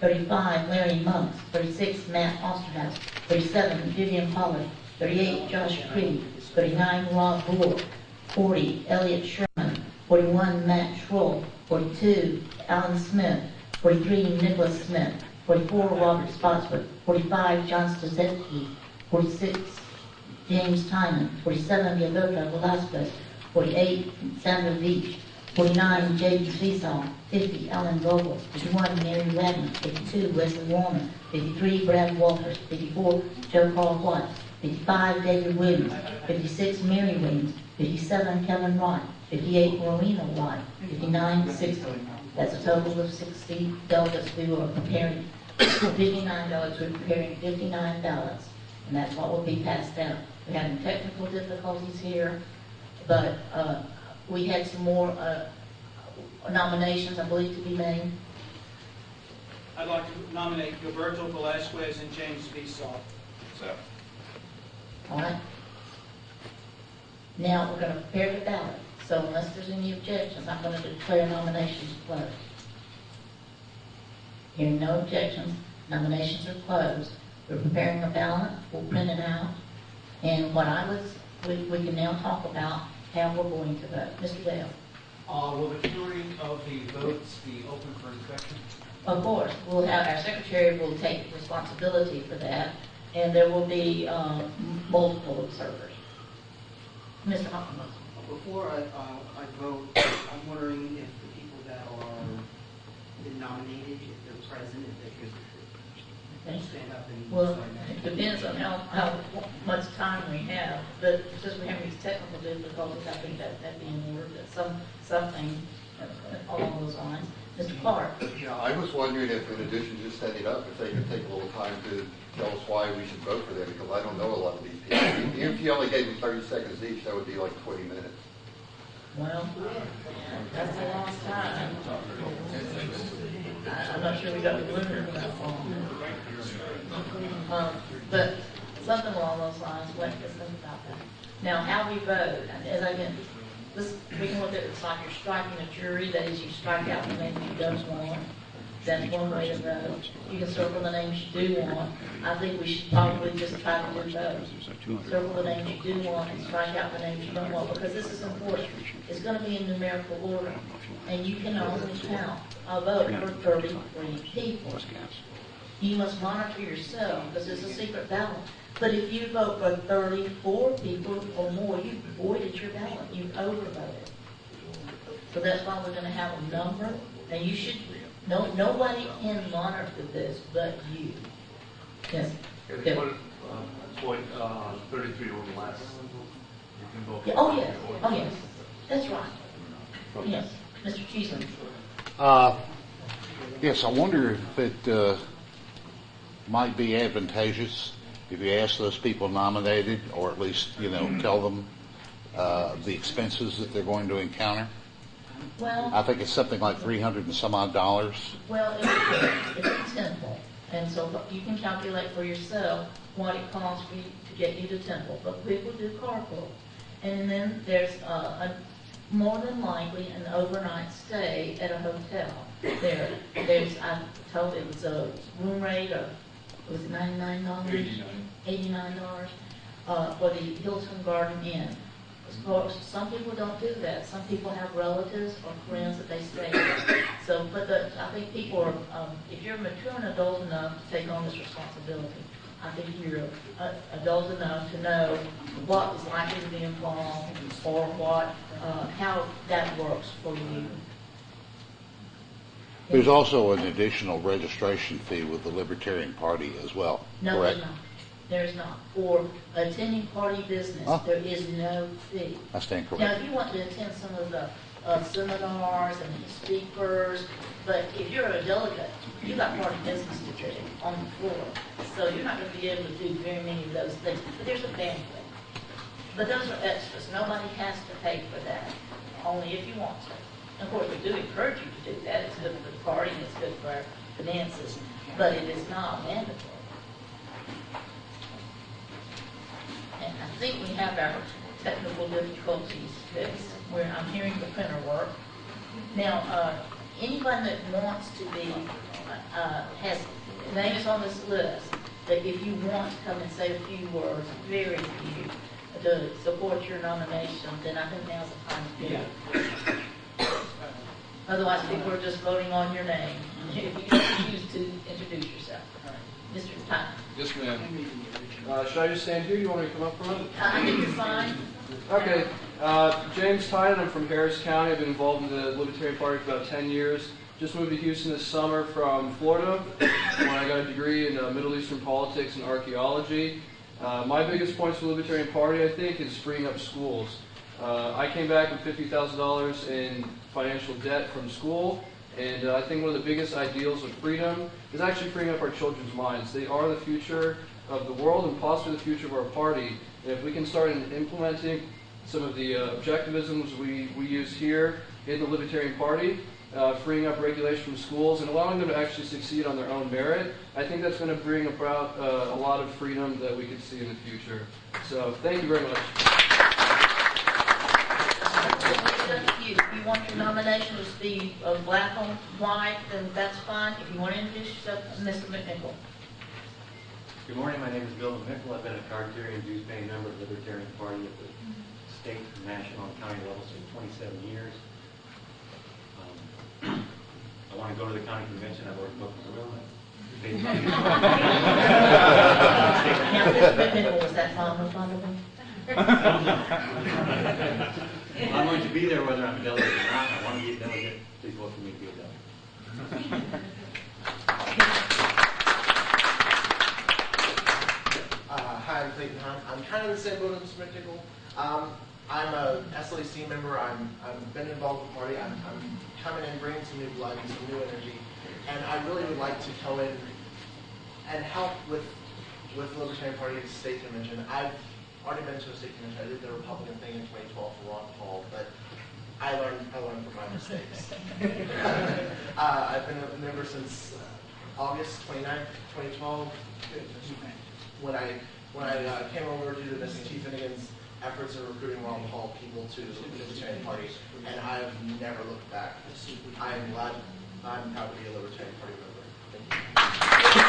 35, Larry Monks. 36, Matt Osterhouse. 37, Vivian Pollard. 38, Josh Creed. 39, Rob Moore. 40, Elliot Sherman. 41, Matt Schroll. 42, Alan Smith. 43, Nicholas Smith. 44, Robert Spotswood. 45, John Staszewski. 46, James Tynan. 47, Gilberto Velasquez. 48, Sandra Veach. 49, J.D. Seesaw. 50, Alan Vogel. 51, Mary Wagner. 52, Wesley Warner. 53, Brad Walters. 54, Joe Carl White. 55, David Williams. 56, Mary Williams. 57, Kevin Wright. 58, Rowena White. 59, 60. That's a total of 60 delegates who are preparing 59 delegates. We're preparing 59 ballots, and that's what will be passed out. We're having technical difficulties here, but we had some more nominations, I believe, to be made. I'd like to nominate Gilberto Velasquez and James Seesaw. All right. Now we're going to prepare the ballot. So unless there's any objections, I'm going to declare nominations closed. Hearing no objections, nominations are closed. We're preparing a ballot. We'll print it out. And what we can now talk about how we're going to vote. Mr. Dale. Will the curing of the votes be open for inspection? Of course. We'll have, our secretary will take responsibility for that, and there will be multiple observers. Mr. Hopkins. Before I vote, I'm wondering if the people that are been nominated, if they're present, if they could stand up and well, it depends on how much time we have, but since we're having these technical difficulties, I think that'd be in order, that something along those lines. Mr. Clark. Yeah, I was wondering if, in addition to just standing up, if they could take a little time to tell us why we should vote for them, because I don't know a lot of these people. Even if you only gave me 30 seconds each, that would be like 20 minutes. Well, that's a long time. I'm not sure we got the limit for that long. But something along those lines, let's think about that. Now, how we vote, as I mentioned, we can look at it like you're striking a jury, that is, you strike out the names you don't want. That's one way to vote. You can circle the names you do want. I think we should probably just try to do both. Circle the names you do want and strike out the names you don't want, because this is important. It's going to be in numerical order, and you can only count a vote for 33 people. You must monitor yourself, because it's a secret ballot. But if you vote for 34 people or more, you've voided your ballot. You've overvoted. So that's why we're going to have a number, and you should. Nobody can monitor this but you. Yes. Yeah, point 33 or less. You can vote. Yeah, oh yes. Oh yes. That's right. Yes, Mr. Cheeseman. Yes, I wonder if it might be advantageous if you ask those people nominated, or at least tell them the expenses that they're going to encounter. Well, I think it's something like $300 and some odd. Well, it's a temple, and so you can calculate for yourself what it costs for you to get you to temple. But people do carpool, and then there's more than likely an overnight stay at a hotel. There's I told it was a room rate of was it $99? $89 for the Hilton Garden Inn. Of course, some people don't do that. Some people have relatives or friends that they stay with. So, but I think people are, if you're mature and adult enough to take on this responsibility, I think you're adult enough to know what is likely to be involved or how that works for you. There's also an additional registration fee with the Libertarian Party as well, no, correct? No, there's not. For attending party business, there is no fee. I stand corrected. Now, if you want to attend some of the seminars and the speakers, but if you're a delegate, you got party business to do on the floor, so you're not going to be able to do very many of those things. But there's a banquet. But those are extras. Nobody has to pay for that, only if you want to. Of course, we do encourage you to do that. It's good for the party and it's good for our finances, but it is not mandatory. And I think we have our technical difficulties fixed, where I'm hearing the printer work. Now, anyone that wants to be has, name is on this list, that if you want to come and say a few words, very few, to support your nomination, then I think now's the time to do it. Otherwise, people are just voting on your name, if you don't choose to introduce yourself. Mr. Tyne. Yes, ma'am. Should I just stand here? You want me to come up front? I think you're fine. Okay. James Tynan. I'm from Harris County. I've been involved in the Libertarian Party for about 10 years. Just moved to Houston this summer from Florida when I got a degree in Middle Eastern politics and archaeology. My biggest points for the Libertarian Party, I think, is freeing up schools. I came back with $50,000 in financial debt from school, and I think one of the biggest ideals of freedom is actually freeing up our children's minds. They are the future of the world and possibly the future of our party. And if we can start implementing some of the objectivisms we use here in the Libertarian Party, freeing up regulation from schools and allowing them to actually succeed on their own merit, I think that's going to bring about a lot of freedom that we could see in the future. So thank you very much. If you want your nomination to be black on white, then that's fine. If you want to introduce yourself, Mr. McNichol. Good morning, my name is Bill McNichol. I've been a card-carrying, dues-paying member of the Libertarian Party at the state, national, and county levels for 27 years. I want to go to the county convention. I've already booked my room. Now, Mr. McNichol, was that Tom O'Donovan? I'm going to be there whether I'm a delegate or not. I want to be a delegate. Please vote for me to be a delegate. Hi, I'm Clayton Hunt. I'm kind of the same boat as Mr. McNichol. I'm a SLAC member. I've been involved with the party. I'm coming in, bringing some new blood and some new energy. And I really would like to go in and help with the Libertarian Party state convention. I've already been to a state convention. I did the Republican thing in 2012 for Ron Paul, but I learned from my mistakes. I've been a member since August 29th, 2012, when I came over to the Chief Finnegan's efforts of recruiting Ron Paul people to the Libertarian Party, and I've never looked back. I'm proud to be a Libertarian Party member. Thank you.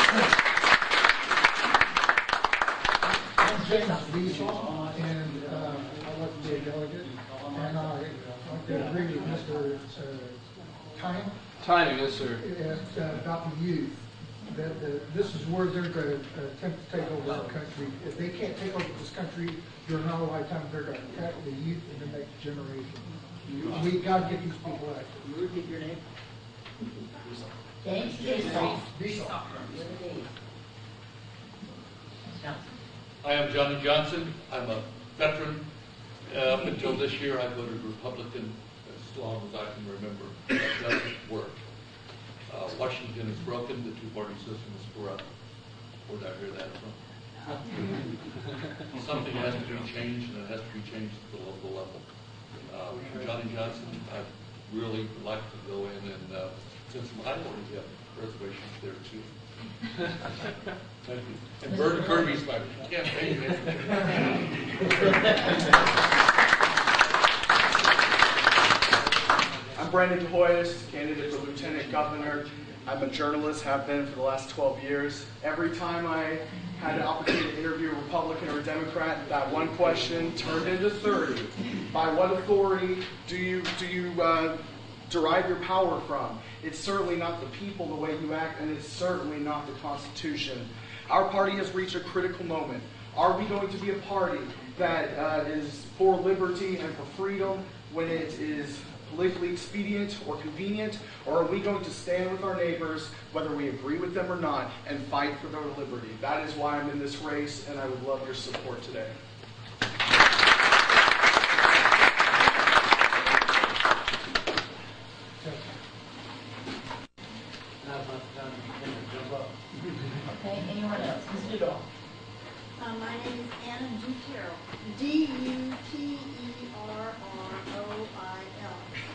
I'm James Beasley, and I like to be a delegate, and I agree with Mr. Tyne. Tynan, yes, sir. About the youth. This is where they're going to attempt to take over our country. If they can't take over this country during our lifetime, they're going to attack the youth in the next generation. We've got to get these people active. Repeat your name. James Beasley. I am Johnny Johnson. I'm a veteran. Up until this year, I voted Republican as long as I can remember. That doesn't work. Washington is broken. The two-party system is corrupt. Where did I hear that from? Something has to be changed, and it has to be changed at the local level. Johnny Johnson, I'd really like to go in, and since I already have reservations there too. Thank you. And Bert Kirby's my campaign manager. I'm Brandon Hoyes, candidate for Lieutenant Governor. I'm a journalist, have been for the last 12 years. Every time I had an opportunity to interview a Republican or a Democrat, that one question turned into 30. By what authority do you derive your power from? It's certainly not the people, the way you act, and it's certainly not the Constitution. Our party has reached a critical moment. Are we going to be a party that is for liberty and for freedom when it is politically expedient or convenient, or are we going to stand with our neighbors, whether we agree with them or not, and fight for their liberty? That is why I'm in this race, and I would love your support today. Okay, anyone else? Ms. Dudall. My name is Anna Duterrell, Duterroroil,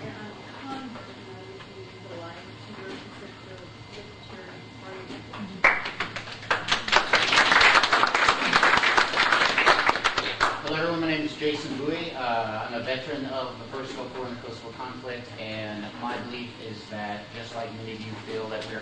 and I'm a convert, and I refuse to go. I am 2 years into the Libertarian Party. Hello everyone, my name is Jason Bowie. I'm a veteran of the First Gulf War and the Kosovo conflict, and my belief is that just like many of you feel that we're